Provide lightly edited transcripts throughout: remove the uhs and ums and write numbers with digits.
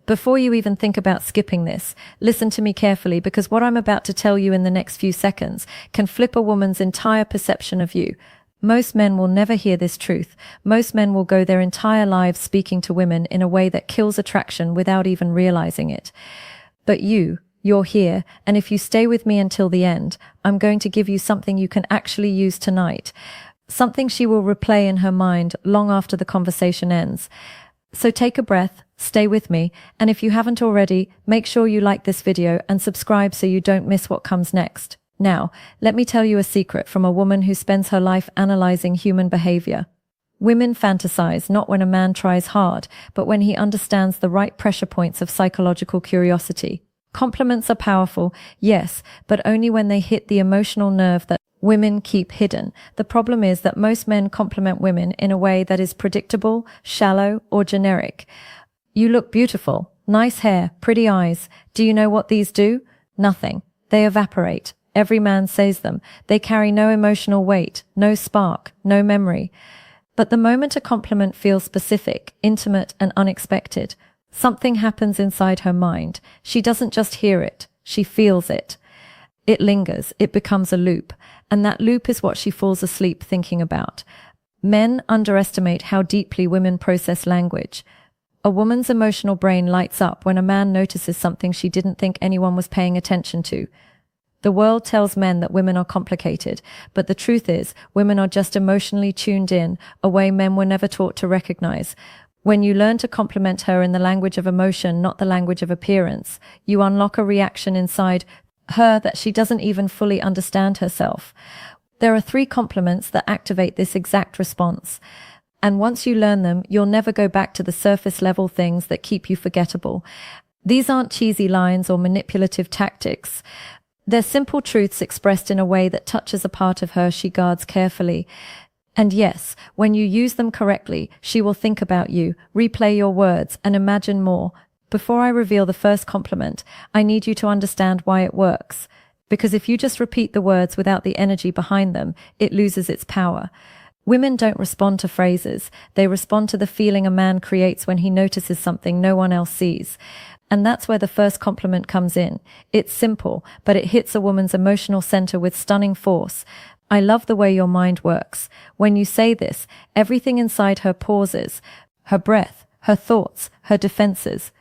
Before you even think about skipping this, listen to me carefully because what I'm about to tell you in the next few seconds can flip a woman's entire perception of you. Most men will never hear this truth. Most men will go their entire lives speaking to women in a way that kills attraction without even realizing it. But you're here, and if you stay with me until the end, I'm going to give you something you can actually use tonight. Something she will replay in her mind long after the conversation ends. So take a breath, stay with me, and if you haven't already, make sure you like this video and subscribe so you don't miss what comes next. Now, let me tell you a secret from a woman who spends her life analyzing human behavior. Women fantasize not when a man tries hard, but when he understands the right pressure points of psychological curiosity. Compliments are powerful, yes, but only when they hit the emotional nerve that women keep hidden. The problem is that most men compliment women in a way that is predictable, shallow, or generic. You look beautiful, nice hair, pretty eyes. Do you know what these do? Nothing. They evaporate. Every man says them. They carry no emotional weight, no spark, no memory. But the moment a compliment feels specific, intimate, and unexpected, something happens inside her mind. She doesn't just hear it, she feels it. It lingers, it becomes a loop, and that loop is what she falls asleep thinking about. Men underestimate how deeply women process language. A woman's emotional brain lights up when a man notices something she didn't think anyone was paying attention to. The world tells men that women are complicated, but the truth is, women are just emotionally tuned in, a way men were never taught to recognize. When you learn to compliment her in the language of emotion, not the language of appearance, you unlock a reaction inside her that she doesn't even fully understand herself. There are 3 compliments that activate this exact response. And once you learn them, you'll never go back to the surface level things that keep you forgettable. These aren't cheesy lines or manipulative tactics. They're simple truths expressed in a way that touches a part of her she guards carefully. And yes, when you use them correctly, she will think about you, replay your words, and imagine more. Before I reveal the first compliment, I need you to understand why it works. Because if you just repeat the words without the energy behind them, it loses its power. Women don't respond to phrases. They respond to the feeling a man creates when he notices something no one else sees. And that's where the first compliment comes in. It's simple, but it hits a woman's emotional center with stunning force. I love the way your mind works. When you say this, everything inside her pauses. Her breath, her thoughts, her defenses.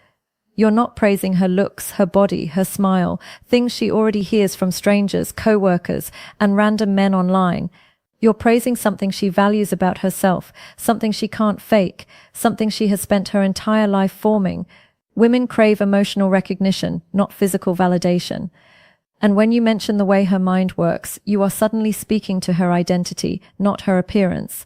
You're not praising her looks, her body, her smile, things she already hears from strangers, co-workers, and random men online. You're praising something she values about herself, something she can't fake, something she has spent her entire life forming. Women crave emotional recognition, not physical validation. And when you mention the way her mind works, you are suddenly speaking to her identity, not her appearance.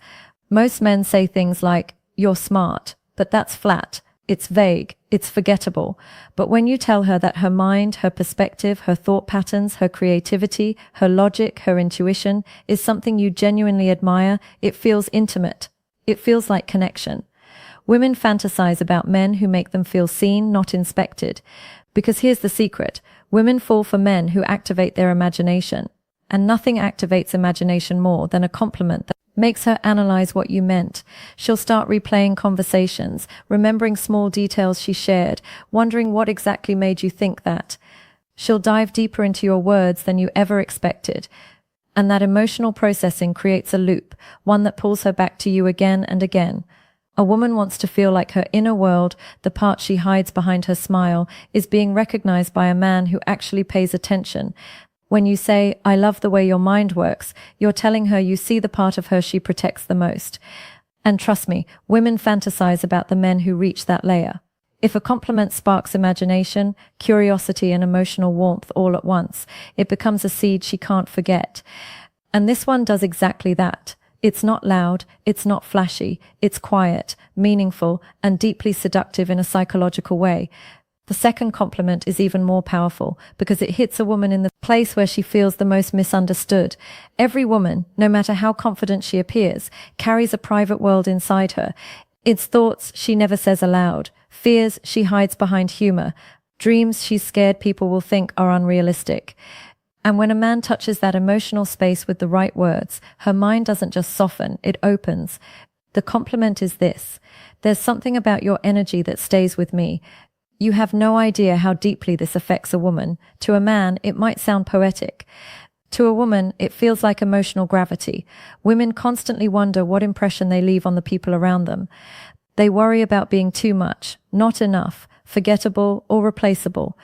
Most men say things like, "You're smart," but that's flat. It's vague. It's forgettable. But when you tell her that her mind, her perspective, her thought patterns, her creativity, her logic, her intuition is something you genuinely admire, it feels intimate. It feels like connection. Women fantasize about men who make them feel seen, not inspected. Because here's the secret. Women fall for men who activate their imagination. And nothing activates imagination more than a compliment that makes her analyze what you meant. She'll start replaying conversations, remembering small details she shared, wondering what exactly made you think that. She'll dive deeper into your words than you ever expected. And that emotional processing creates a loop, one that pulls her back to you again and again. A woman wants to feel like her inner world, the part she hides behind her smile, is being recognized by a man who actually pays attention. When you say, "I love the way your mind works," you're telling her you see the part of her she protects the most. And trust me, women fantasize about the men who reach that layer. If a compliment sparks imagination, curiosity, and emotional warmth all at once, it becomes a seed she can't forget. And this one does exactly that. It's not loud, it's not flashy, it's quiet, meaningful, and deeply seductive in a psychological way. The second compliment is even more powerful because it hits a woman in the place where she feels the most misunderstood. Every woman, no matter how confident she appears, carries a private world inside her. It's thoughts she never says aloud, fears she hides behind humor, dreams she's scared people will think are unrealistic. And when a man touches that emotional space with the right words, her mind doesn't just soften, it opens. The compliment is this: "There's something about your energy that stays with me. You have no idea how deeply this affects a woman. To a man, it might sound poetic. To a woman, it feels like emotional gravity. Women constantly wonder what impression they leave on the people around them. They worry about being too much, not enough, forgettable, or replaceable.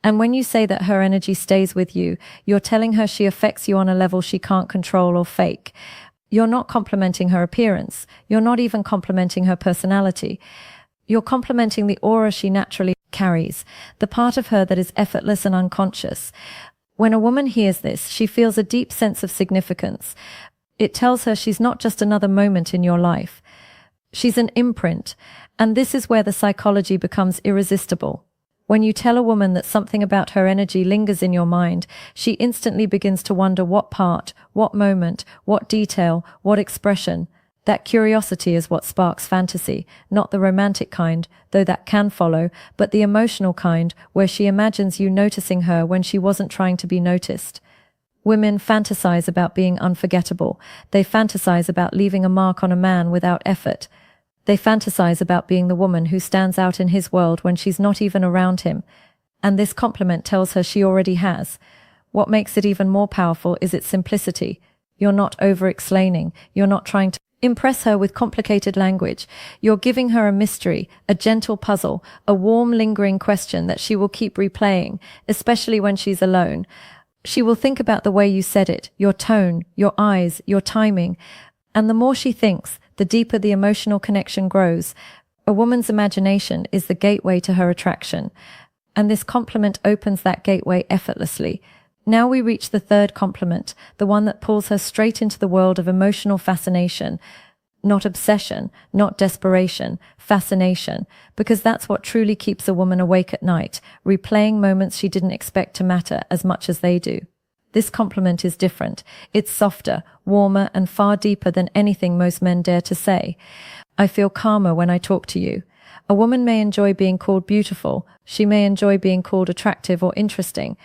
And when you say that her energy stays with you, you're telling her she affects you on a level she can't control or fake. You're not complimenting her appearance. You're not even complimenting her personality. You're complimenting the aura she naturally carries, the part of her that is effortless and unconscious. When a woman hears this, she feels a deep sense of significance. It tells her she's not just another moment in your life. She's an imprint, and this is where the psychology becomes irresistible. When you tell a woman that something about her energy lingers in your mind, she instantly begins to wonder what part, what moment, what detail, what expression. That curiosity is what sparks fantasy, not the romantic kind, though that can follow, but the emotional kind, where she imagines you noticing her when she wasn't trying to be noticed. Women fantasize about being unforgettable. They fantasize about leaving a mark on a man without effort. They fantasize about being the woman who stands out in his world when she's not even around him. And this compliment tells her she already has. What makes it even more powerful is its simplicity. You're not over-explaining. You're not trying to impress her with complicated language. You're giving her a mystery, a gentle puzzle, a warm, lingering question that she will keep replaying, especially when she's alone. She will think about the way you said it, your tone, your eyes, your timing. And the more she thinks, the deeper the emotional connection grows. A woman's imagination is the gateway to her attraction. And this compliment opens that gateway effortlessly. Now we reach the third compliment, the one that pulls her straight into the world of emotional fascination. Not obsession, not desperation, fascination, because that's what truly keeps a woman awake at night, replaying moments she didn't expect to matter as much as they do. This compliment is different. It's softer, warmer, and far deeper than anything most men dare to say. I feel calmer when I talk to you. A woman may enjoy being called beautiful. She may enjoy being called attractive or interesting.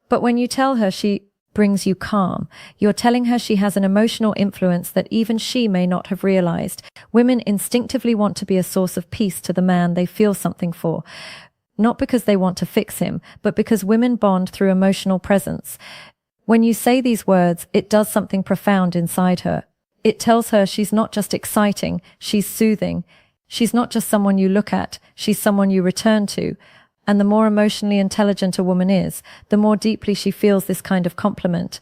But when you tell her she brings you calm, you're telling her she has an emotional influence that even she may not have realized. Women instinctively want to be a source of peace to the man they feel something for. Not because they want to fix him, but because women bond through emotional presence. When you say these words, it does something profound inside her. It tells her she's not just exciting, she's soothing. She's not just someone you look at, she's someone you return to. And the more emotionally intelligent a woman is, the more deeply she feels this kind of compliment.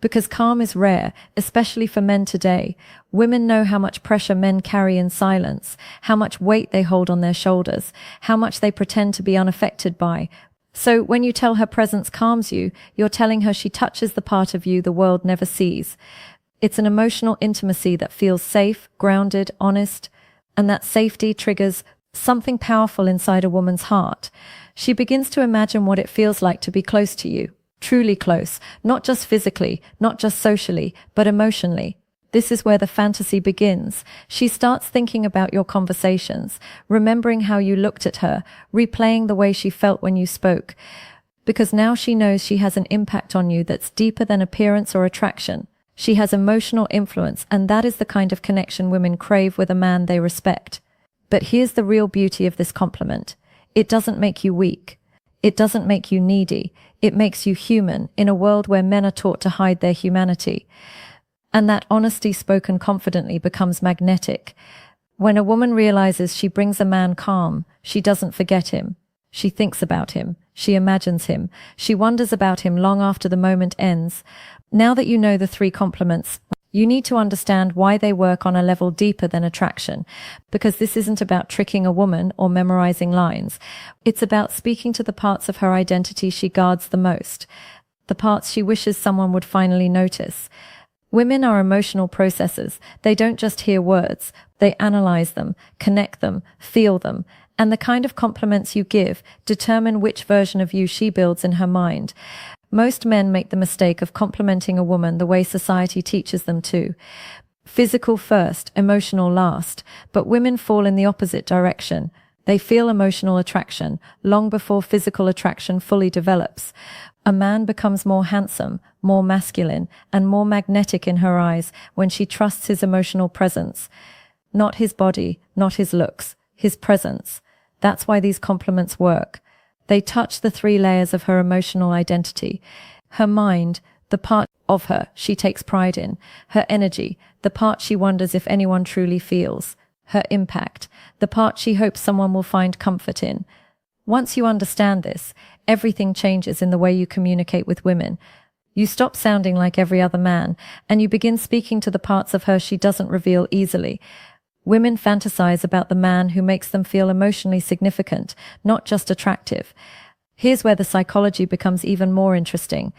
Because calm is rare, especially for men today. Women know how much pressure men carry in silence, how much weight they hold on their shoulders, how much they pretend to be unaffected by. So when you tell her presence calms you, you're telling her she touches the part of you the world never sees. It's an emotional intimacy that feels safe, grounded, honest, and that safety triggers something powerful inside a woman's heart. She begins to imagine what it feels like to be close to you, truly close, not just physically, not just socially, but emotionally. This is where the fantasy begins. She starts thinking about your conversations, remembering how you looked at her, replaying the way she felt when you spoke. Because now she knows she has an impact on you that's deeper than appearance or attraction. She has emotional influence, and that is the kind of connection women crave with a man they respect. But here's the real beauty of this compliment. It doesn't make you weak. It doesn't make you needy. It makes you human in a world where men are taught to hide their humanity. And that honesty spoken confidently becomes magnetic. When a woman realizes she brings a man calm, she doesn't forget him. She thinks about him. She imagines him. She wonders about him long after the moment ends. Now that you know the three compliments, you need to understand why they work on a level deeper than attraction, because this isn't about tricking a woman or memorizing lines. It's about speaking to the parts of her identity she guards the most, the parts she wishes someone would finally notice. Women are emotional processors. They don't just hear words. They analyze them, connect them, feel them, and the kind of compliments you give determine which version of you she builds in her mind. Most men make the mistake of complimenting a woman the way society teaches them to. Physical first, emotional last, but women fall in the opposite direction. They feel emotional attraction long before physical attraction fully develops. A man becomes more handsome, more masculine, and more magnetic in her eyes when she trusts his emotional presence. Not his body, not his looks, his presence. That's why these compliments work. They touch the 3 layers of her emotional identity. Her mind, the part of her she takes pride in. Her energy, the part she wonders if anyone truly feels. Her impact, the part she hopes someone will find comfort in. Once you understand this, everything changes in the way you communicate with women. You stop sounding like every other man, and you begin speaking to the parts of her she doesn't reveal easily. Women fantasize about the man who makes them feel emotionally significant, not just attractive. Here's where the psychology becomes even more interesting.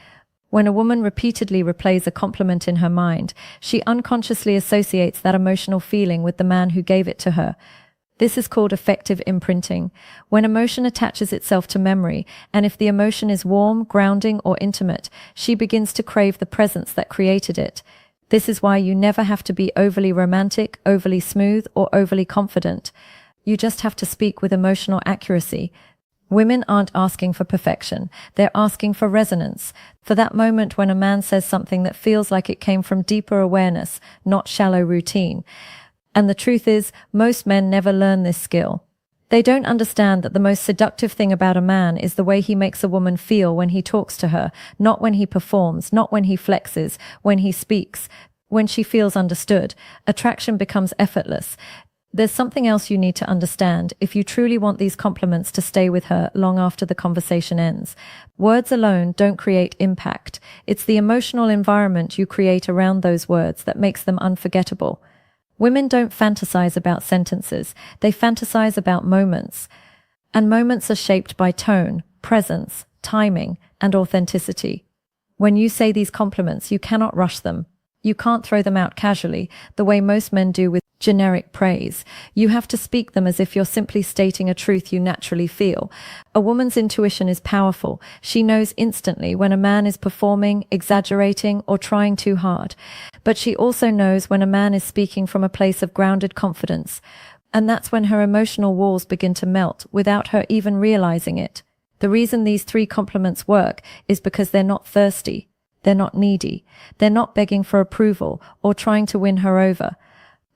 When a woman repeatedly replays a compliment in her mind, she unconsciously associates that emotional feeling with the man who gave it to her. This is called affective imprinting. When emotion attaches itself to memory, and if the emotion is warm, grounding, or intimate, she begins to crave the presence that created it. This is why you never have to be overly romantic, overly smooth, or overly confident. You just have to speak with emotional accuracy. Women aren't asking for perfection. They're asking for resonance, for that moment when a man says something that feels like it came from deeper awareness, not shallow routine. And the truth is, most men never learn this skill. They don't understand that the most seductive thing about a man is the way he makes a woman feel when he talks to her, not when he performs, not when he flexes, when he speaks, when she feels understood. Attraction becomes effortless. There's something else you need to understand if you truly want these compliments to stay with her long after the conversation ends. Words alone don't create impact. It's the emotional environment you create around those words that makes them unforgettable. Women don't fantasize about sentences. They fantasize about moments. And moments are shaped by tone, presence, timing, and authenticity. When you say these compliments, you cannot rush them. You can't throw them out casually, the way most men do with generic praise. You have to speak them as if you're simply stating a truth you naturally feel. A woman's intuition is powerful. She knows instantly when a man is performing, exaggerating, or trying too hard. But she also knows when a man is speaking from a place of grounded confidence. And that's when her emotional walls begin to melt without her even realizing it. The reason these 3 compliments work is because they're not thirsty. They're not needy. They're not begging for approval or trying to win her over.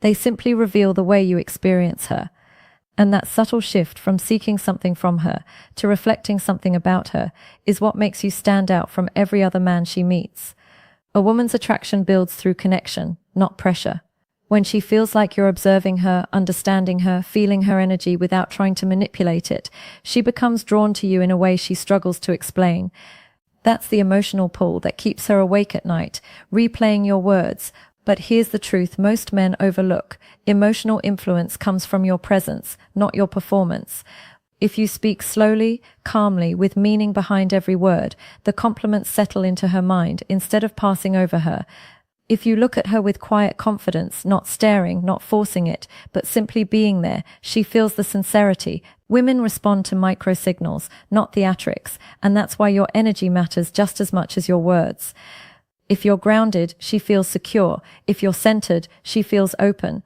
They simply reveal the way you experience her. And that subtle shift from seeking something from her to reflecting something about her is what makes you stand out from every other man she meets. A woman's attraction builds through connection, not pressure. When she feels like you're observing her, understanding her, feeling her energy without trying to manipulate it, she becomes drawn to you in a way she struggles to explain. That's the emotional pull that keeps her awake at night, replaying your words. But here's the truth most men overlook. Emotional influence comes from your presence, not your performance. If you speak slowly, calmly, with meaning behind every word, the compliments settle into her mind instead of passing over her. If you look at her with quiet confidence, not staring, not forcing it, but simply being there, she feels the sincerity. Women respond to micro-signals, not theatrics, and that's why your energy matters just as much as your words. If you're grounded, she feels secure. If you're centered, she feels open.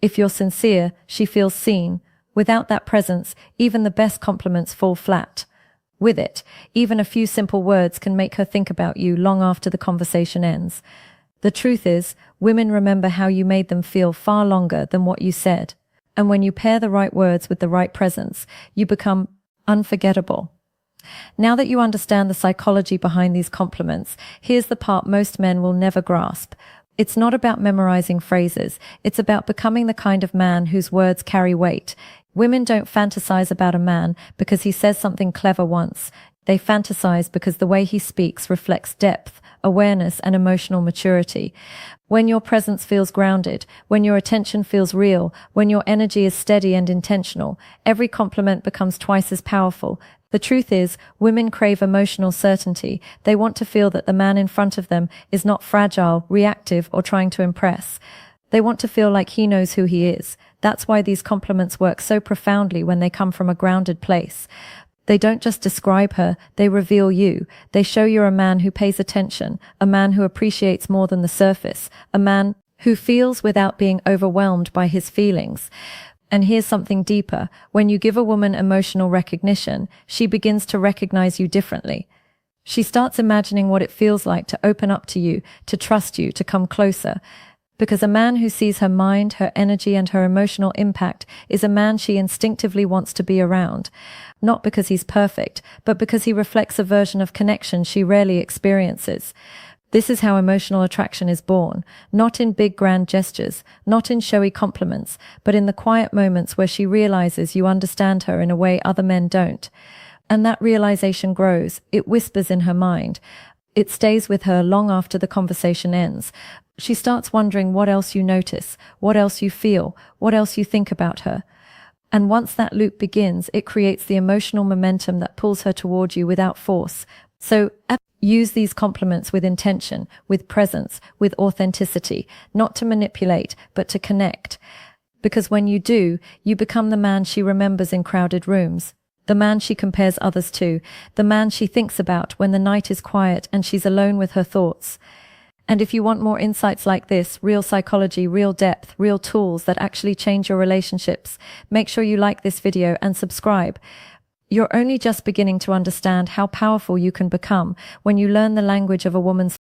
If you're sincere, she feels seen. Without that presence, even the best compliments fall flat. With it, even a few simple words can make her think about you long after the conversation ends. The truth is, women remember how you made them feel far longer than what you said. And when you pair the right words with the right presence, you become unforgettable. Now that you understand the psychology behind these compliments, here's the part most men will never grasp. It's not about memorizing phrases. It's about becoming the kind of man whose words carry weight. Women don't fantasize about a man because he says something clever once. They fantasize because the way he speaks reflects depth, awareness, and emotional maturity. When your presence feels grounded, when your attention feels real, when your energy is steady and intentional, every compliment becomes twice as powerful. The truth is, women crave emotional certainty. They want to feel that the man in front of them is not fragile, reactive, or trying to impress. They want to feel like he knows who he is. That's why these compliments work so profoundly when they come from a grounded place. They don't just describe her, they reveal you. They show you're a man who pays attention, a man who appreciates more than the surface, a man who feels without being overwhelmed by his feelings. And here's something deeper. When you give a woman emotional recognition, she begins to recognize you differently. She starts imagining what it feels like to open up to you, to trust you, to come closer. Because a man who sees her mind, her energy, and her emotional impact is a man she instinctively wants to be around. Not because he's perfect, but because he reflects a version of connection she rarely experiences. This is how emotional attraction is born, not in big grand gestures, not in showy compliments, but in the quiet moments where she realizes you understand her in a way other men don't. And that realization grows, it whispers in her mind. It stays with her long after the conversation ends. She starts wondering what else you notice, what else you feel, what else you think about her. And once that loop begins, it creates the emotional momentum that pulls her toward you without force. So use these compliments with intention, with presence, with authenticity, not to manipulate, but to connect. Because when you do, you become the man she remembers in crowded rooms, the man she compares others to, the man she thinks about when the night is quiet and she's alone with her thoughts. And if you want more insights like this, real psychology, real depth, real tools that actually change your relationships, make sure you like this video and subscribe. You're only just beginning to understand how powerful you can become when you learn the language of a woman's